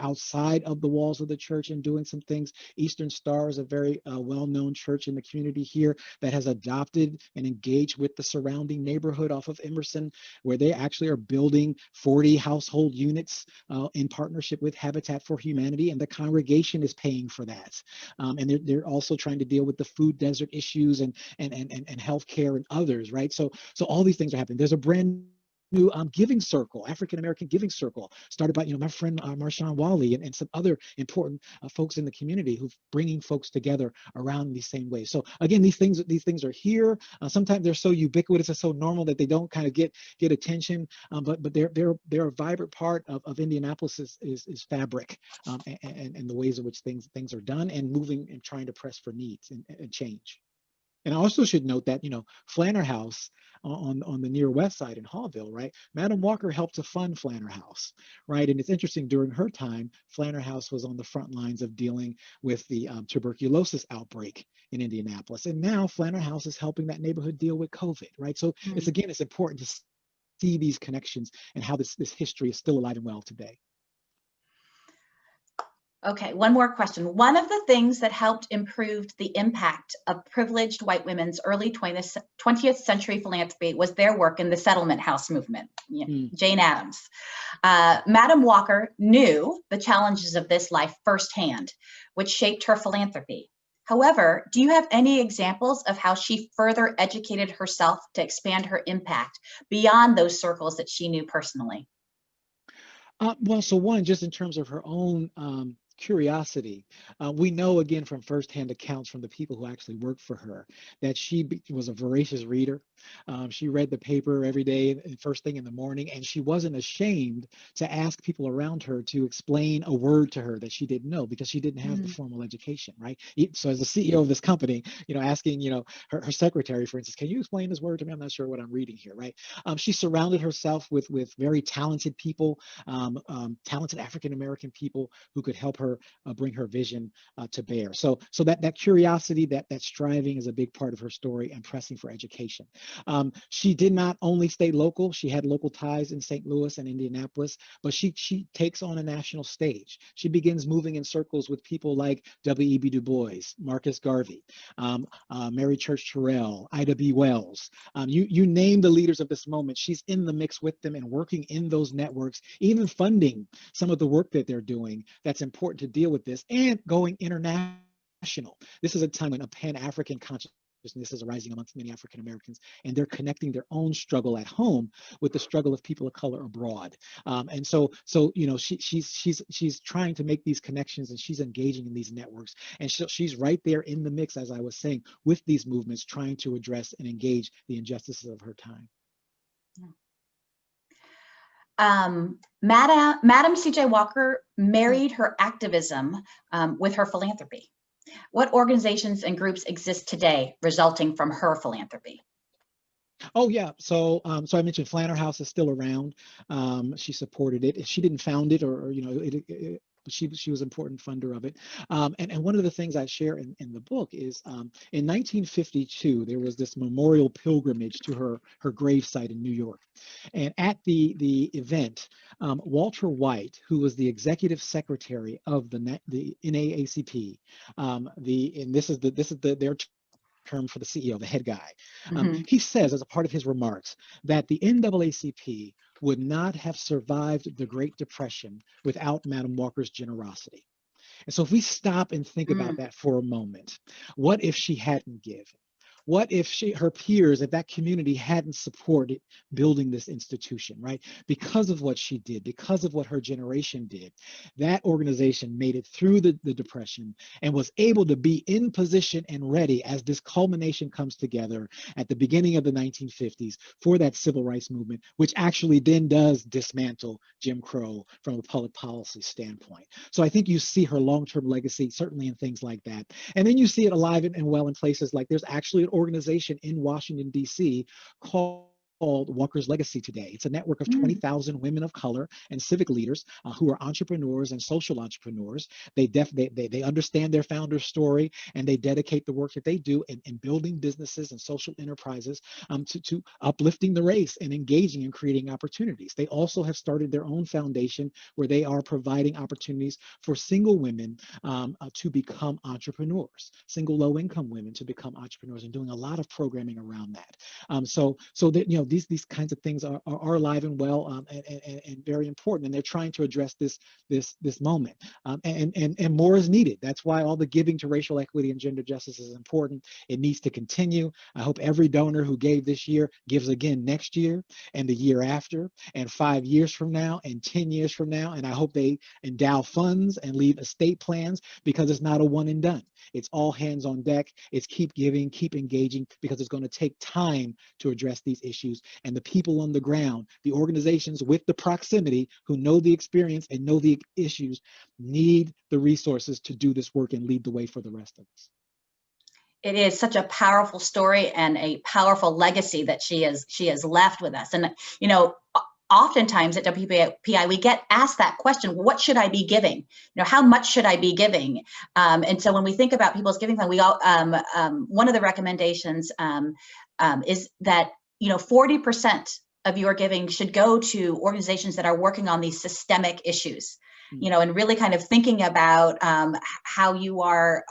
outside of the walls of the church and doing some things. Eastern Star is a very well-known church in the community here that has adopted and engaged with the surrounding neighborhood off of Emerson, where they actually are building 40 household units in partnership with Habitat for Humanity, and the congregation is paying for that. And they're also trying to deal with the food desert issues and healthcare and others, right? So all these things are happening. There's a brand new giving circle, African American giving circle, started by my friend Marshawn Wally and some other important folks in the community who've bringing folks together around these same ways. So again, these things are here. Sometimes they're so ubiquitous and so normal that they don't kind of get attention. But they're a vibrant part of Indianapolis is fabric and the ways in which things are done and moving and trying to press for needs and change. And I also should note that, Flanner House on the near west side in Hallville, right? Madam Walker helped to fund Flanner House, right? And it's interesting, during her time, Flanner House was on the front lines of dealing with the tuberculosis outbreak in Indianapolis. And now Flanner House is helping that neighborhood deal with COVID, right? So it's important to see these connections and how this history is still alive and well today. Okay, one more question. One of the things that helped improve the impact of privileged white women's early 20th century philanthropy was their work in the settlement house movement. Jane Addams. Madam Walker knew the challenges of this life firsthand, which shaped her philanthropy. However, do you have any examples of how she further educated herself to expand her impact beyond those circles that she knew personally? Well, so one, just in terms of her own curiosity, we know again from firsthand accounts from the people who actually worked for her that she was a voracious reader. She read the paper every day, first thing in the morning, and she wasn't ashamed to ask people around her to explain a word to her that she didn't know because she didn't have the formal education, right? So as the CEO of this company, asking, her secretary, for instance, can you explain this word to me? I'm not sure what I'm reading here, right? She surrounded herself with very talented people, talented African-American people who could help her bring her vision to bear. So that curiosity, that striving is a big part of her story, and pressing for education. She did not only stay local, she had local ties in St. Louis and Indianapolis, but she takes on a national stage. She begins moving in circles with people like W.E.B. Du Bois, Marcus Garvey, Mary Church Terrell, Ida B. Wells. You name the leaders of this moment, she's in the mix with them and working in those networks, even funding some of the work that they're doing that's important to deal with this, and going international. This is a time when a Pan-African consciousness is arising amongst many African Americans, and they're connecting their own struggle at home with the struggle of people of color abroad. And so she's trying to make these connections, and she's engaging in these networks, and she's right there in the mix, as I was saying, with these movements, trying to address and engage the injustices of her time. Madam C.J. Walker married her activism with her philanthropy. What organizations and groups exist today resulting from her philanthropy? Oh yeah, so I mentioned Flanner House is still around. She supported it. She didn't found it, or but she was an important funder of it. And one of the things I share in the book is in 1952 there was this memorial pilgrimage to her gravesite in New York, and at the event, Walter White, who was the executive secretary of the NAACP, and this is their term for the CEO, the head guy. He says, as a part of his remarks, that the NAACP would not have survived the Great Depression without Madam Walker's generosity. And so if we stop and think about that for a moment, what if she hadn't given? What if her peers at that community hadn't supported building this institution, right? Because of what she did, because of what her generation did, that organization made it through the Depression and was able to be in position and ready as this culmination comes together at the beginning of the 1950s for that civil rights movement, which actually then does dismantle Jim Crow from a public policy standpoint. So I think you see her long-term legacy, certainly in things like that. And then you see it alive and well in places like there's actually an organization in Washington, D.C. called Walker's Legacy Today. It's a network of 20,000 women of color and civic leaders who are entrepreneurs and social entrepreneurs. They understand their founder's story, and they dedicate the work that they do in building businesses and social enterprises to uplifting the race and engaging and creating opportunities. They also have started their own foundation where they are providing opportunities for single women to become entrepreneurs, single low-income women to become entrepreneurs, and doing a lot of programming around that. So that these kinds of things are alive and well, and very important, and they're trying to address this moment. And more is needed. That's why all the giving to racial equity and gender justice is important. It needs to continue. I hope every donor who gave this year gives again next year, and the year after, and 5 years from now, and 10 years from now. And I hope they endow funds and leave estate plans, because it's not a one and done. It's all hands on deck. It's keep giving, keep engaging, because it's going to take time to address these issues. And the people on the ground, the organizations with the proximity who know the experience and know the issues, need the resources to do this work and lead the way for the rest of us. It is such a powerful story and a powerful legacy that she has left with us. And oftentimes at WPI, we get asked that question: what should I be giving? How much should I be giving? And so when we think about people's giving plan, we all one of the recommendations is that 40% of your giving should go to organizations that are working on these systemic issues. you know, and really kind of thinking about how you are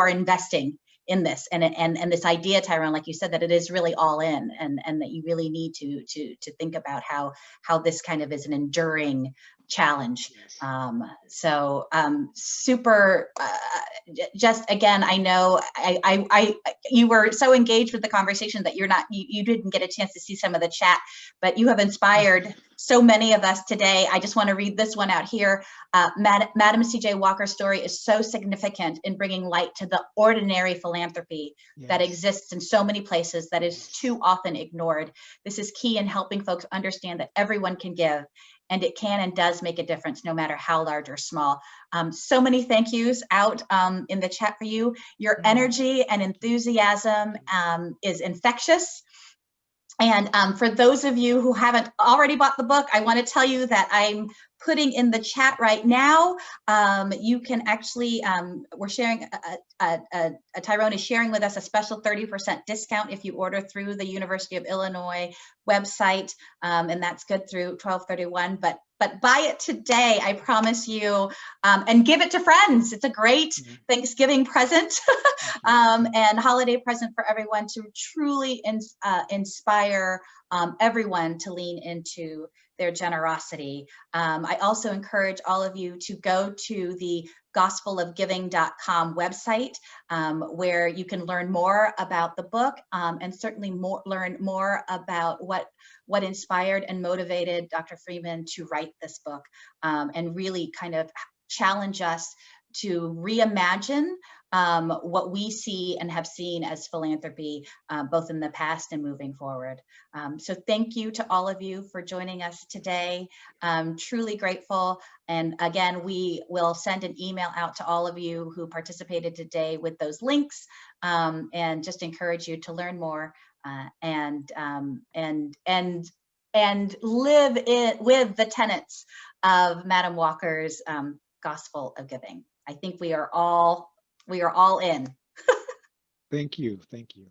investing in this, and this idea, Tyrone, like you said, that it is really all in, and that you really need to think about how this kind of is an enduring challenge. So super, just again, I know you were so engaged with the conversation that you didn't get a chance to see some of the chat, but you have inspired so many of us today. I just want to read this one out here. Madam C.J. Walker's story is so significant in bringing light to the ordinary philanthropy that exists in so many places that is too often ignored. This is key in helping folks understand that everyone can give, and it can and does make a difference no matter how large or small. So many thank yous out in the chat for you. Your energy and enthusiasm is infectious. And for those of you who haven't already bought the book, I want to tell you that I'm putting in the chat right now. You can actually, we're sharing, Tyrone is sharing with us a special 30% discount if you order through the University of Illinois website, and that's good through 12/31. But buy it today, I promise you, and give it to friends. It's a great Thanksgiving present and holiday present for everyone to truly inspire everyone to lean into their generosity. I also encourage all of you to go to the gospelofgiving.com website, where you can learn more about the book, and certainly learn more about what inspired and motivated Dr. Freeman to write this book, and really kind of challenge us to reimagine what we see and have seen as philanthropy, both in the past and moving forward. So thank you to all of you for joining us today. Truly grateful. And again, we will send an email out to all of you who participated today with those links, and just encourage you to learn more and live with the tenets of Madam Walker's Gospel of Giving. I think we are all in. Thank you. Thank you.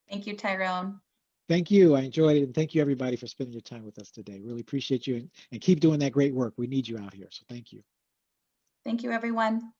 Thank you, Tyrone. Thank you. I enjoyed it. And thank you, everybody, for spending your time with us today. Really appreciate you, and keep doing that great work. We need you out here. So thank you. Thank you, everyone.